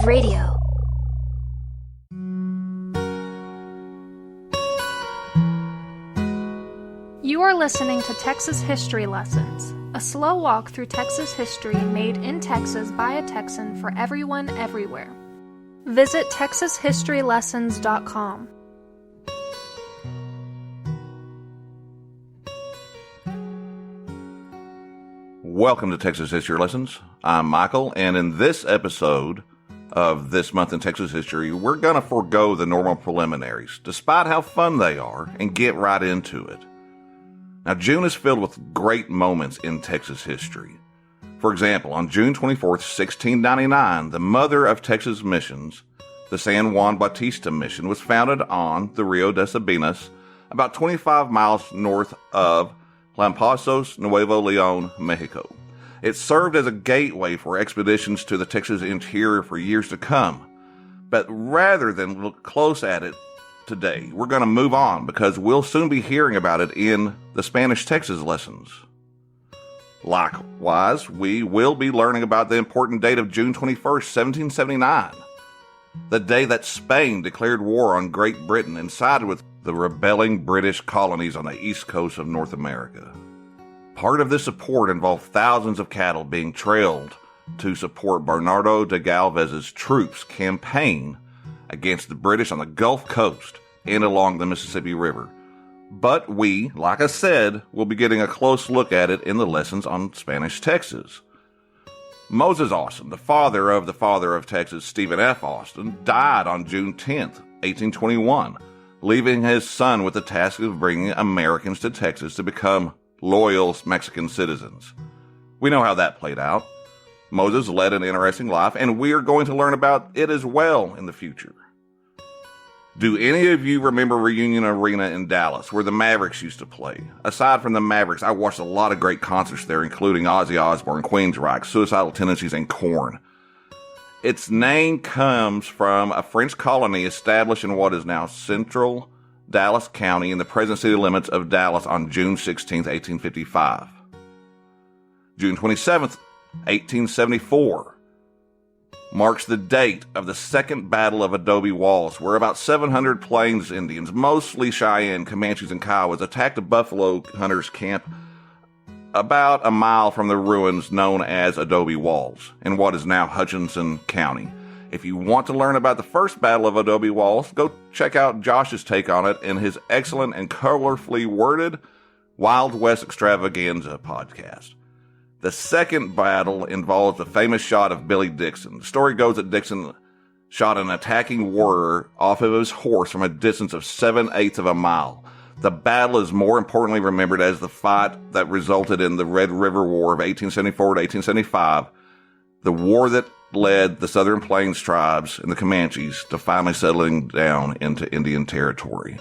Radio. You are listening to Texas History Lessons, a slow walk through Texas history made in Texas by a Texan for everyone everywhere. Visit TexasHistoryLessons.com. Welcome to Texas History Lessons. I'm Michael, and in this episode of This Month in Texas History, we're going to forego the normal preliminaries, despite how fun they are, and get right into it. Now, June is filled with great moments in Texas history. For example, on June 24th, 1699, the mother of Texas missions, the San Juan Bautista mission, was founded on the Rio de Sabinas, about 25 miles north of Lampazos, Nuevo Leon, Mexico. It served as a gateway for expeditions to the Texas interior for years to come. But rather than look close at it today, we're going to move on because we'll soon be hearing about it in the Spanish Texas lessons. Likewise, we will be learning about the important date of June 21st, 1779, the day that Spain declared war on Great Britain and sided with the rebelling British colonies on the east coast of North America. Part of this support involved thousands of cattle being trailed to support Bernardo de Galvez's troops' campaign against the British on the Gulf Coast and along the Mississippi River. But we, like I said, will be getting a close look at it in the lessons on Spanish Texas. Moses Austin, the father of Texas, Stephen F. Austin, died on June 10th, 1821, leaving his son with the task of bringing Americans to Texas to become loyal Mexican citizens. We know how that played out. Moses led an interesting life, and we are going to learn about it as well in the future. Do any of you remember Reunion Arena in Dallas, where the Mavericks used to play? Aside from the Mavericks, I watched a lot of great concerts there, including Ozzy Osbourne, Queensryche, Suicidal Tendencies, and Korn. Its name comes from a French colony established in what is now central Dallas County in the present city limits of Dallas on June 16, 1855. June 27, 1874, marks the date of the Second Battle of Adobe Walls, where about 700 Plains Indians, mostly Cheyenne, Comanches, and Kiowas, attacked a buffalo hunters' camp about a mile from the ruins known as Adobe Walls in what is now Hutchinson County. If you want to learn about the first Battle of Adobe Walls, go check out Josh's take on it in his excellent and colorfully worded Wild West Extravaganza podcast. The second battle involves the famous shot of Billy Dixon. The story goes that Dixon shot an attacking warrior off of his horse from a distance of 7/8 of a mile. The battle is more importantly remembered as the fight that resulted in the Red River War of 1874 to 1875, the war that led the Southern Plains tribes and the Comanches to finally settling down into Indian territory.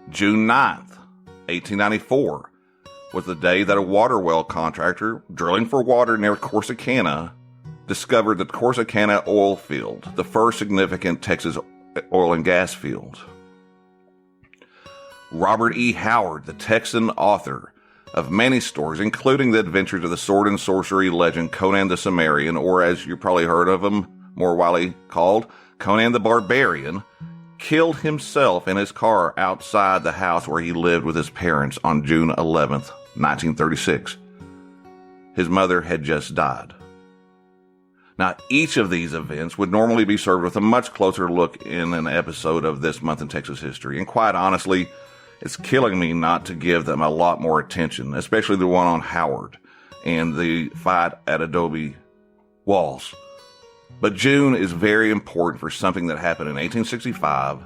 June 9th, 1894, was the day that a water well contractor drilling for water near Corsicana discovered the Corsicana oil field, the first significant Texas oil and gas field. Robert E. Howard, the Texan author of many stories, including the adventures of the sword and sorcery legend Conan the Cimmerian, or as you probably heard of him, more widely called Conan the Barbarian, killed himself in his car outside the house where he lived with his parents on June 11th, 1936. His mother had just died. Now, each of these events would normally be served with a much closer look in an episode of This Month in Texas History, and quite honestly, it's killing me not to give them a lot more attention, especially the one on Howard and the fight at Adobe Walls. But June is very important for something that happened in 1865,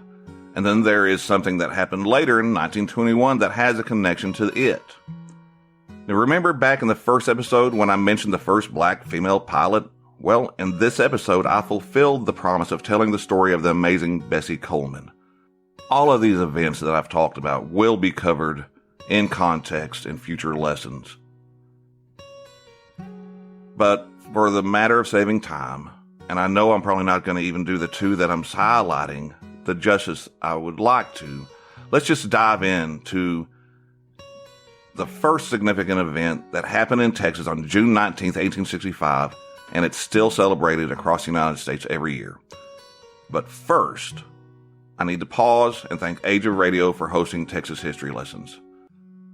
and then there is something that happened later in 1921 that has a connection to it. Now, remember back in the first episode when I mentioned the first black female pilot? Well, in this episode, I fulfilled the promise of telling the story of the amazing Bessie Coleman. All of these events that I've talked about will be covered in context in future lessons. But for the matter of saving time, and I know I'm probably not going to even do the two that I'm highlighting the justice I would like to, let's just dive into the first significant event that happened in Texas on June 19th, 1865, and it's still celebrated across the United States every year. But first, I need to pause and thank Age of Radio for hosting Texas History Lessons.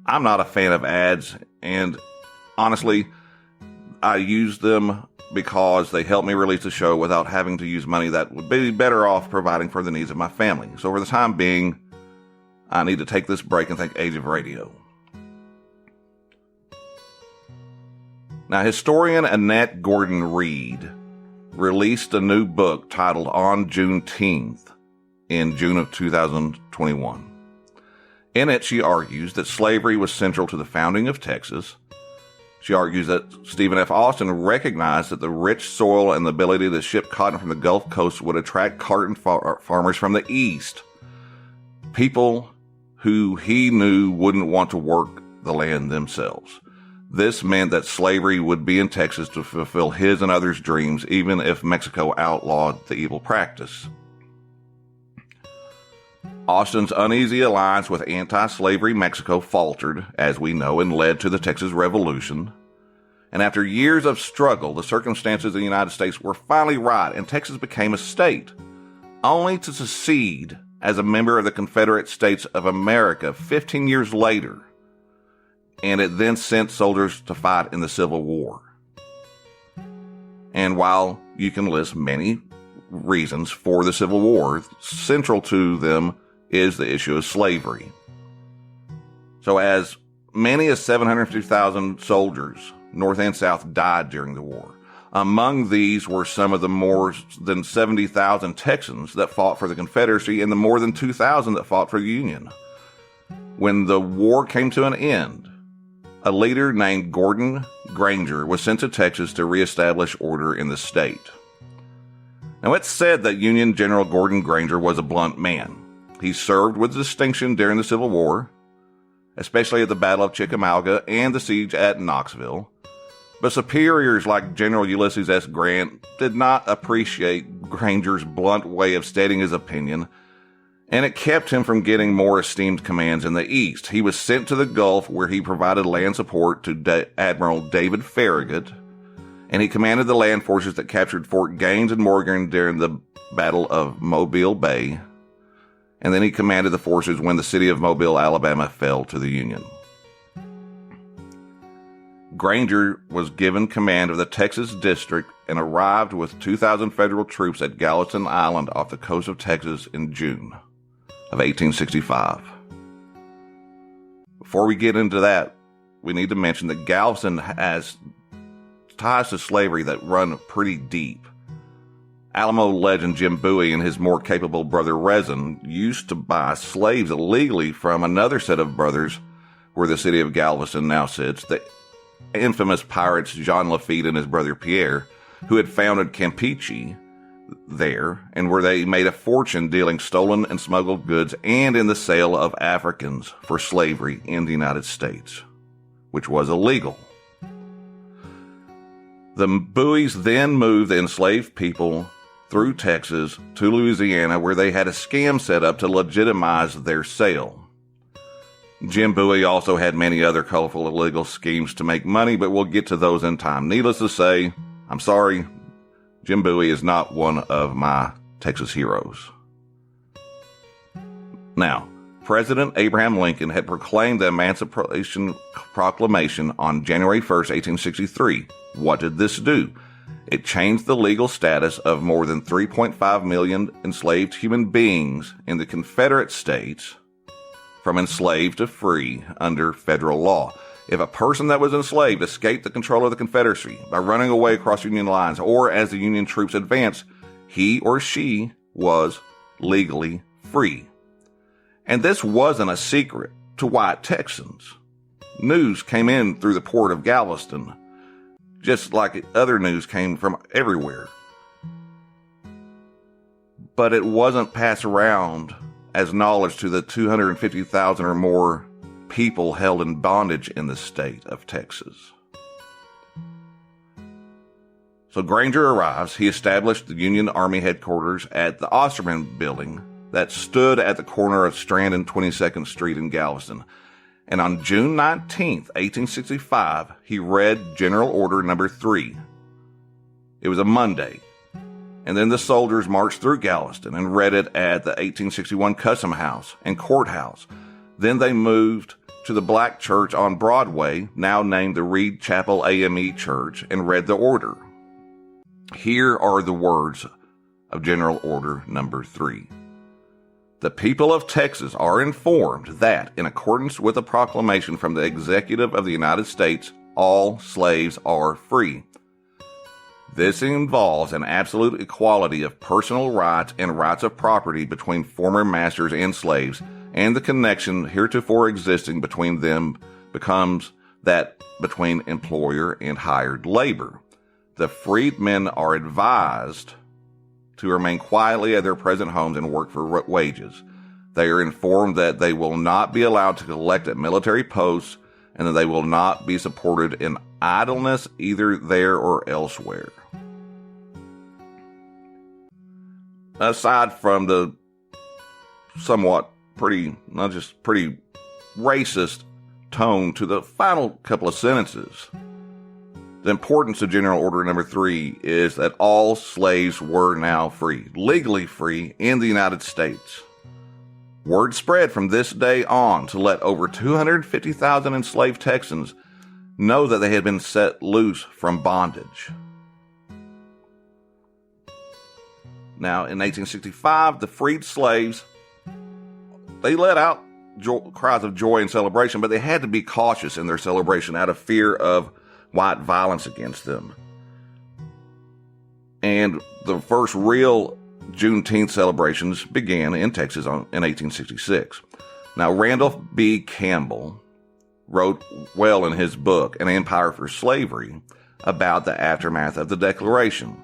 I'm not a fan of ads, and honestly, I use them because they help me release the show without having to use money that would be better off providing for the needs of my family. So for the time being, I need to take this break and thank Age of Radio. Now, historian Annette Gordon Reed released a new book titled On Juneteenth in June of 2021. In it, she argues that slavery was central to the founding of Texas. She argues that Stephen F. Austin recognized that the rich soil and the ability to ship cotton from the Gulf Coast would attract cotton farmers from the East, people who he knew wouldn't want to work the land themselves. This meant that slavery would be in Texas to fulfill his and others' dreams, even if Mexico outlawed the evil practice. Austin's uneasy alliance with anti-slavery Mexico faltered, as we know, and led to the Texas Revolution. And after years of struggle, the circumstances of the United States were finally right, and Texas became a state, only to secede as a member of the Confederate States of America 15 years later. And it then sent soldiers to fight in the Civil War. And while you can list many reasons for the Civil War, central to them is the issue of slavery. So as many as 750,000 soldiers, North and South, died during the war. Among these were some of the more than 70,000 Texans that fought for the Confederacy and the more than 2,000 that fought for the Union. When the war came to an end, a leader named Gordon Granger was sent to Texas to reestablish order in the state. Now, it's said that Union General Gordon Granger was a blunt man. He served with distinction during the Civil War, especially at the Battle of Chickamauga and the siege at Knoxville. But superiors like General Ulysses S. Grant did not appreciate Granger's blunt way of stating his opinion, and it kept him from getting more esteemed commands in the East. He was sent to the Gulf, where he provided land support to Admiral David Farragut, and he commanded the land forces that captured Fort Gaines and Morgan during the Battle of Mobile Bay. And then he commanded the forces when the city of Mobile, Alabama, fell to the Union. Granger was given command of the Texas District and arrived with 2,000 federal troops at Galveston Island off the coast of Texas in June of 1865. Before we get into that, we need to mention that Galveston has ties to slavery that run pretty deep. Alamo legend Jim Bowie and his more capable brother Rezin used to buy slaves illegally from another set of brothers where the city of Galveston now sits, the infamous pirates Jean Lafitte and his brother Pierre, who had founded Campeche there, and where they made a fortune dealing stolen and smuggled goods and in the sale of Africans for slavery in the United States, which was illegal. The Bowies then moved the enslaved people through Texas to Louisiana, where they had a scam set up to legitimize their sale. Jim Bowie also had many other colorful illegal schemes to make money, but we'll get to those in time. Needless to say, I'm sorry, Jim Bowie is not one of my Texas heroes. Now, President Abraham Lincoln had proclaimed the Emancipation Proclamation on January 1st, 1863. What did this do? It changed the legal status of more than 3.5 million enslaved human beings in the Confederate States from enslaved to free under federal law. If a person that was enslaved escaped the control of the Confederacy by running away across Union lines, or as the Union troops advanced, he or she was legally free. And this wasn't a secret to white Texans. News came in through the port of Galveston, just like other news came from everywhere. But it wasn't passed around as knowledge to the 250,000 or more people held in bondage in the state of Texas. So Granger arrives. He established the Union Army headquarters at the Osterman building that stood at the corner of Strand and 22nd Street in Galveston. And on June 19th, 1865, he read General Order Number 3. It was a Monday. And then the soldiers marched through Galveston and read it at the 1861 Custom House and Courthouse. Then they moved to the Black Church on Broadway, now named the Reed Chapel AME Church, and read the order. Here are the words of General Order Number 3. The people of Texas are informed that, in accordance with a proclamation from the Executive of the United States, all slaves are free. This involves an absolute equality of personal rights and rights of property between former masters and slaves, and the connection heretofore existing between them becomes that between employer and hired labor. The freedmen are advised to remain quietly at their present homes and work for wages. They are informed that they will not be allowed to collect at military posts and that they will not be supported in idleness either there or elsewhere. Aside from the somewhat pretty racist tone to the final couple of sentences, the importance of General Order Number 3 is that all slaves were now free, legally free in the United States. Word spread from this day on to let over 250,000 enslaved Texans know that they had been set loose from bondage. Now, in 1865, the freed slaves, they let out cries of joy and celebration, but they had to be cautious in their celebration out of fear of white violence against them. And the first real Juneteenth celebrations began in Texas in 1866. Now, Randolph B. Campbell wrote well in his book, An Empire for Slavery, about the aftermath of the Declaration.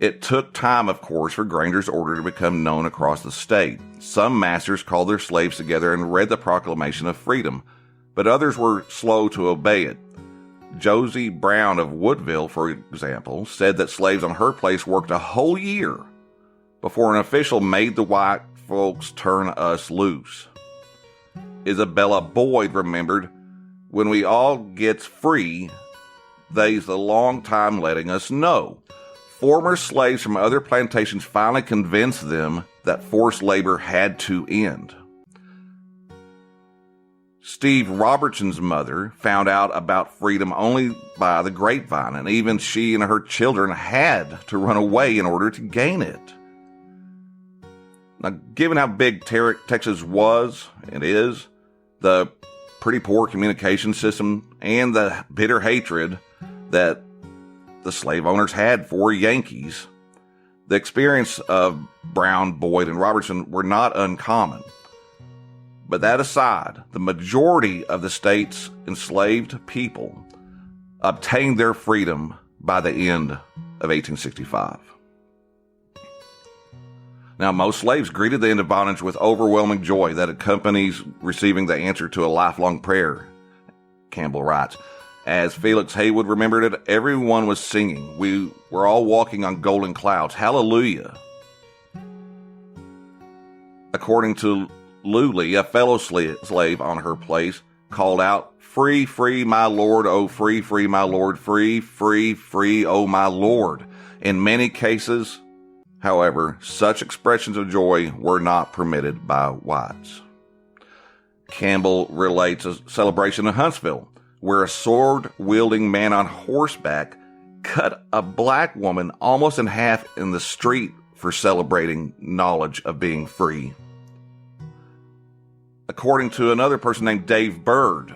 It took time, of course, for Granger's order to become known across the state. Some masters called their slaves together and read the Proclamation of Freedom, but others were slow to obey it. Josie Brown of Woodville, for example, said that slaves on her place worked a whole year before an official made the white folks turn us loose. Isabella Boyd remembered, when we all gets free, they's a long time letting us know. Former slaves from other plantations finally convinced them that forced labor had to end. Steve Robertson's mother found out about freedom only by the grapevine, and even she and her children had to run away in order to gain it. Now, given how big Texas was and is, the pretty poor communication system, and the bitter hatred that the slave owners had for Yankees, the experience of Brown, Boyd, and Robertson were not uncommon. But that aside, the majority of the state's enslaved people obtained their freedom by the end of 1865. Now, most slaves greeted the end of bondage with overwhelming joy that accompanies receiving the answer to a lifelong prayer, Campbell writes. As Felix Haywood remembered it, everyone was singing. We were all walking on golden clouds. Hallelujah. According to Luley, a fellow slave on her place, called out, "Free, free, my lord, oh, free, free, my lord, free, free, free, oh, my lord." In many cases, however, such expressions of joy were not permitted by whites. Campbell relates a celebration in Huntsville, where a sword-wielding man on horseback cut a black woman almost in half in the street for celebrating knowledge of being free. According to another person named Dave Bird,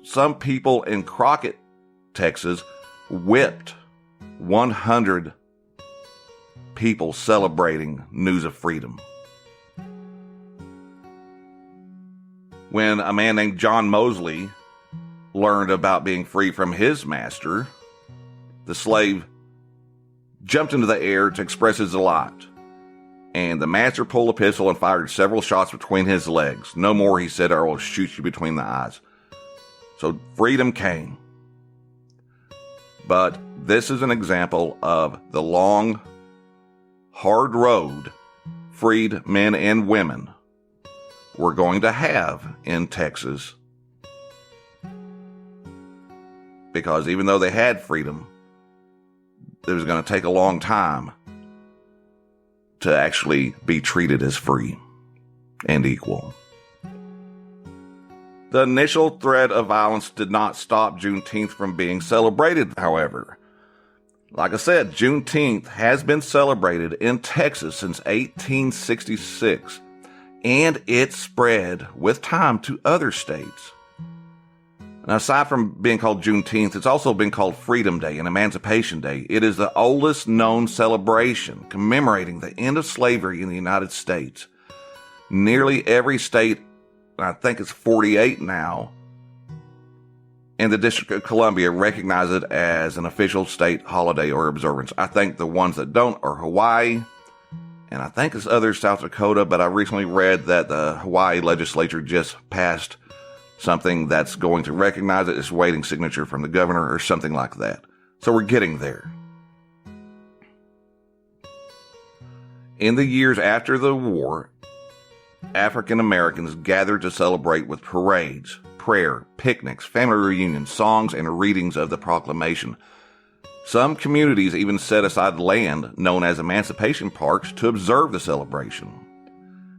some people in Crockett, Texas, whipped 100 people celebrating news of freedom. When a man named John Mosley learned about being free from his master, the slave jumped into the air to express his delight, and the master pulled a pistol and fired several shots between his legs. "No more," he said, "or I will shoot you between the eyes." So freedom came. But this is an example of the long, hard road freed men and women were going to have in Texas, because even though they had freedom, it was going to take a long time to actually be treated as free and equal. The initial threat of violence did not stop Juneteenth from being celebrated, however. Like I said, Juneteenth has been celebrated in Texas since 1866, and it spread with time to other states. Now, aside from being called Juneteenth, it's also been called Freedom Day and Emancipation Day. It is the oldest known celebration commemorating the end of slavery in the United States. Nearly every state, I think it's 48 now, and the District of Columbia recognize it as an official state holiday or observance. I think the ones that don't are Hawaii, and I think it's other South Dakota, but I recently read that the Hawaii legislature just passed something that's going to recognize it. It's waiting signature from the governor or something like that. So we're getting there. In the years after the war, African Americans gathered to celebrate with parades, prayer, picnics, family reunions, songs, and readings of the proclamation. Some communities even set aside land known as emancipation parks to observe the celebration.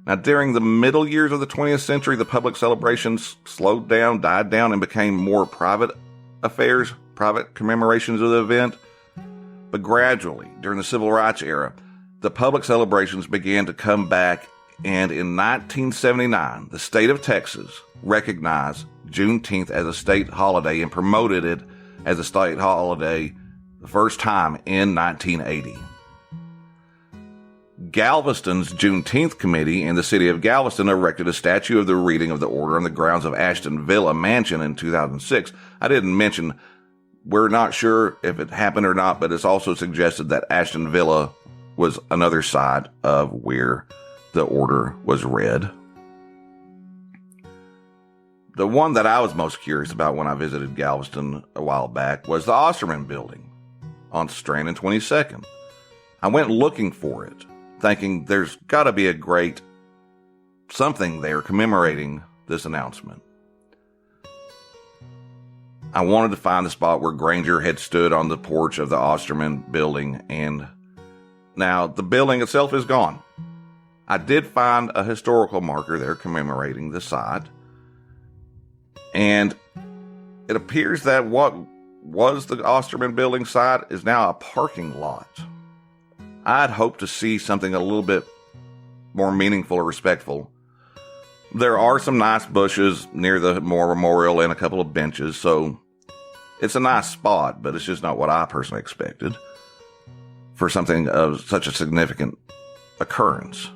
Now, during the middle years of the 20th century, the public celebrations slowed down, died down, and became more private affairs, private commemorations of the event. But gradually, during the Civil Rights era, the public celebrations began to come back, and in 1979, the state of Texas recognized Juneteenth as a state holiday and promoted it as a state holiday the first time in 1980. Galveston's Juneteenth Committee in the city of Galveston erected a statue of the reading of the order on the grounds of Ashton Villa Mansion in 2006. I didn't mention, we're not sure if it happened or not, but it's also suggested that Ashton Villa was another side of where the order was read. The one that I was most curious about when I visited Galveston a while back was the Osterman Building on Strand and 22nd. I went looking for it, thinking there's got to be a great something there commemorating this announcement. I wanted to find the spot where Granger had stood on the porch of the Osterman Building, and now the building itself is gone. I did find a historical marker there commemorating the site, and it appears that what was the Osterman Building site is now a parking lot. I'd hoped to see something a little bit more meaningful or respectful. There are some nice bushes near the memorial and a couple of benches, so it's a nice spot, but it's just not what I personally expected for something of such a significant occurrence.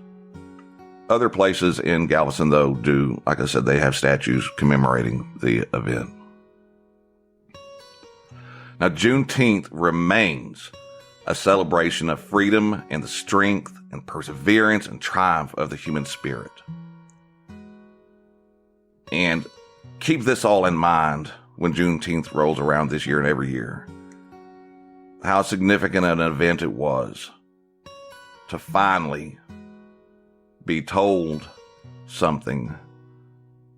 Other places in Galveston, though, do, like I said, they have statues commemorating the event. Now, Juneteenth remains a celebration of freedom and the strength and perseverance and triumph of the human spirit. And keep this all in mind when Juneteenth rolls around this year and every year. How significant an event it was to finally be told something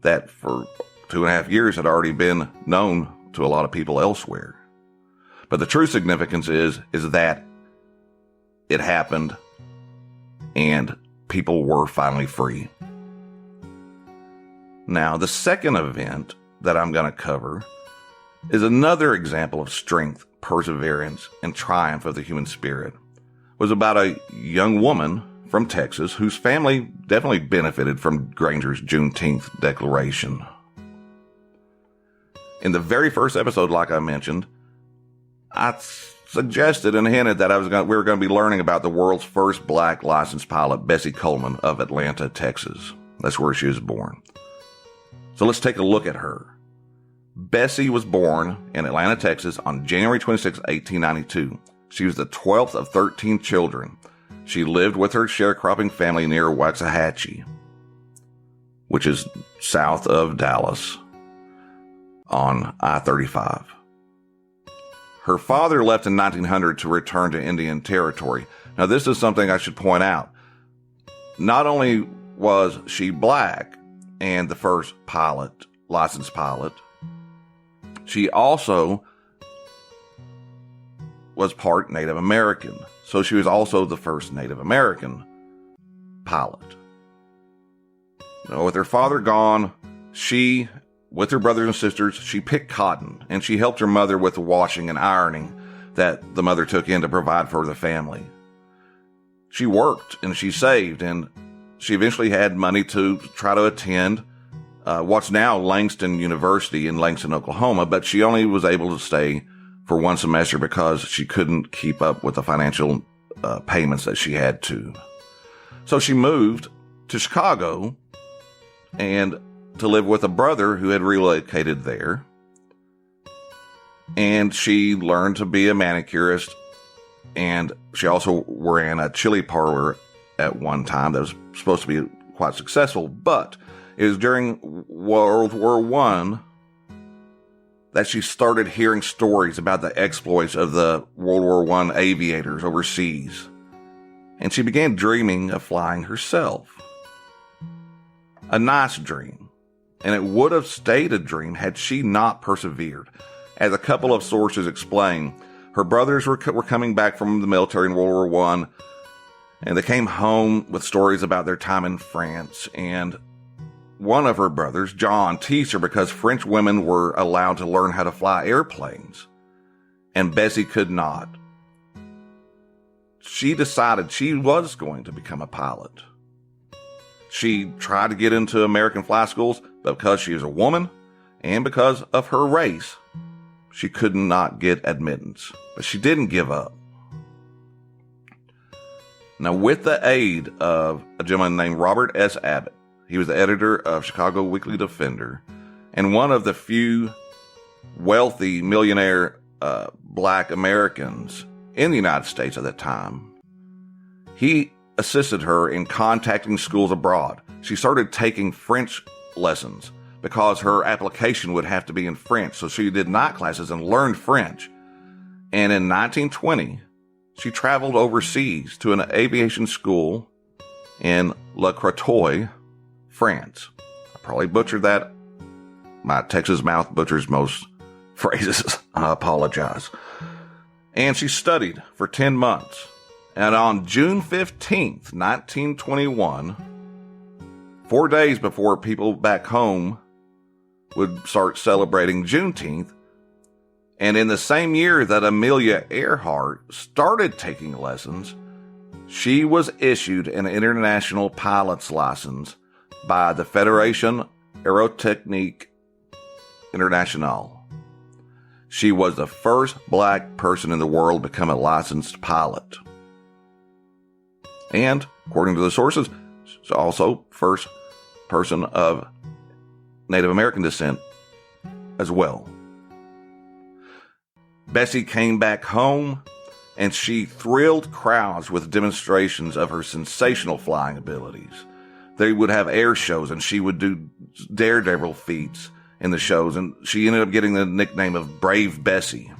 that for 2.5 years had already been known to a lot of people elsewhere. But the true significance is that it happened and people were finally free. Now, the second event that I'm going to cover is another example of strength, perseverance, and triumph of the human spirit. It was about a young woman from Texas whose family definitely benefited from Granger's Juneteenth Declaration. In the very first episode, like I mentioned, I suggested and hinted that we were going to be learning about the world's first black licensed pilot, Bessie Coleman of Atlanta, Texas. That's where she was born. So let's take a look at her. Bessie was born in Atlanta, Texas on January 26, 1892. She was the 12th of 13 children. She lived with her sharecropping family near Waxahachie, which is south of Dallas on I-35. Her father left in 1900 to return to Indian Territory. Now, this is something I should point out. Not only was she black and the first pilot, licensed pilot, she also was part Native American, so she was also the first Native American pilot. With her father gone, she, with her brothers and sisters, she picked cotton, and she helped her mother with the washing and ironing that the mother took in to provide for the family. She worked and she saved, and she eventually had money to try to attend what's now Langston University in Langston, Oklahoma, but she only was able to stay for one semester because she couldn't keep up with the financial payments that she had to. So she moved to Chicago and to live with a brother who had relocated there. And she learned to be a manicurist, and she also ran a chili parlor at one time that was supposed to be quite successful, but it was during World War I that she started hearing stories about the exploits of the World War I aviators overseas, and she began dreaming of flying herself. A nice dream, and it would have stayed a dream had she not persevered. As a couple of sources explain, her brothers were coming back from the military in World War I, and they came home with stories about their time in France, and one of her brothers, John, teased her because French women were allowed to learn how to fly airplanes, and Bessie could not. She decided she was going to become a pilot. She tried to get into American fly schools, but because she was a woman and because of her race, she could not get admittance. But she didn't give up. Now, with the aid of a gentleman named Robert S. Abbott, he was the editor of Chicago Weekly Defender and one of the few wealthy millionaire black Americans in the United States at that time. He assisted her in contacting schools abroad. She started taking French lessons because her application would have to be in French, so she did night classes and learned French. And in 1920, she traveled overseas to an aviation school in Le Crotoy, France. I probably butchered that. My Texas mouth butchers most phrases. I apologize. And she studied for 10 months. And on June 15th, 1921, 4 days before people back home would start celebrating Juneteenth, and in the same year that Amelia Earhart started taking lessons, she was issued an international pilot's license by the Fédération Aérotechnique Internationale. She was the first black person in the world to become a licensed pilot. And, according to the sources, she's also first person of Native American descent as well. Bessie came back home, and she thrilled crowds with demonstrations of her sensational flying abilities. They would have air shows, and she would do daredevil feats in the shows, and she ended up getting the nickname of Brave Bessie.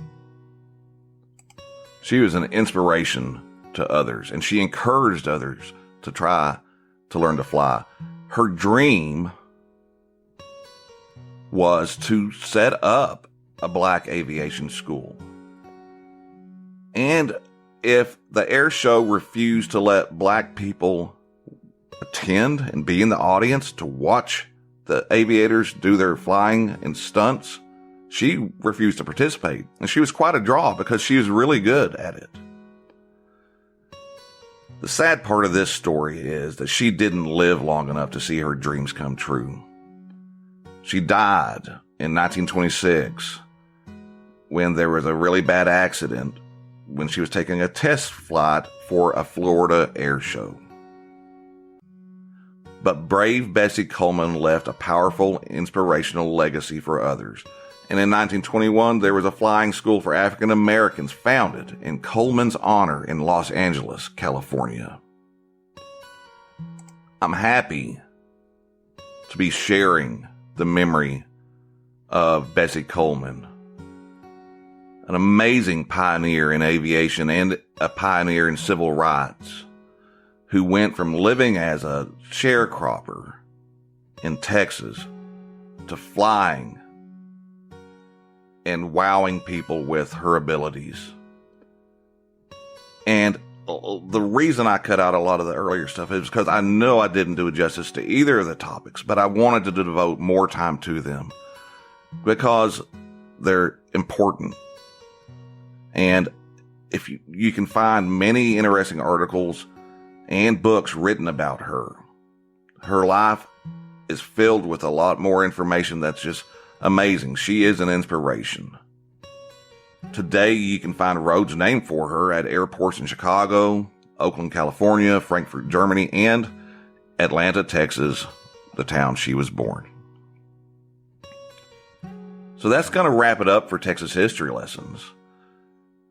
She was an inspiration to others, and she encouraged others to try to learn to fly. Her dream was to set up a black aviation school. And if the air show refused to let black people attend and be in the audience to watch the aviators do their flying and stunts, she refused to participate. And she was quite a draw because she was really good at it. The sad part of this story is that she didn't live long enough to see her dreams come true. She died in 1926 when there was a really bad accident when she was taking a test flight for a Florida air show. But brave Bessie Coleman left a powerful, inspirational legacy for others. And in 1921, there was a flying school for African Americans founded in Coleman's honor in Los Angeles, California. I'm happy to be sharing the memory of Bessie Coleman, an amazing pioneer in aviation and a pioneer in civil rights, who went from living as a sharecropper in Texas to flying and wowing people with her abilities. And the reason I cut out a lot of the earlier stuff is because I know I didn't do justice to either of the topics, but I wanted to devote more time to them because they're important. And if you can find many interesting articles and books written about her. Her life is filled with a lot more information that's just amazing. She is an inspiration. Today, you can find roads named for her at airports in Chicago, Oakland, California, Frankfurt, Germany, and Atlanta, Texas, the town she was born. So that's going to wrap it up for Texas History Lessons.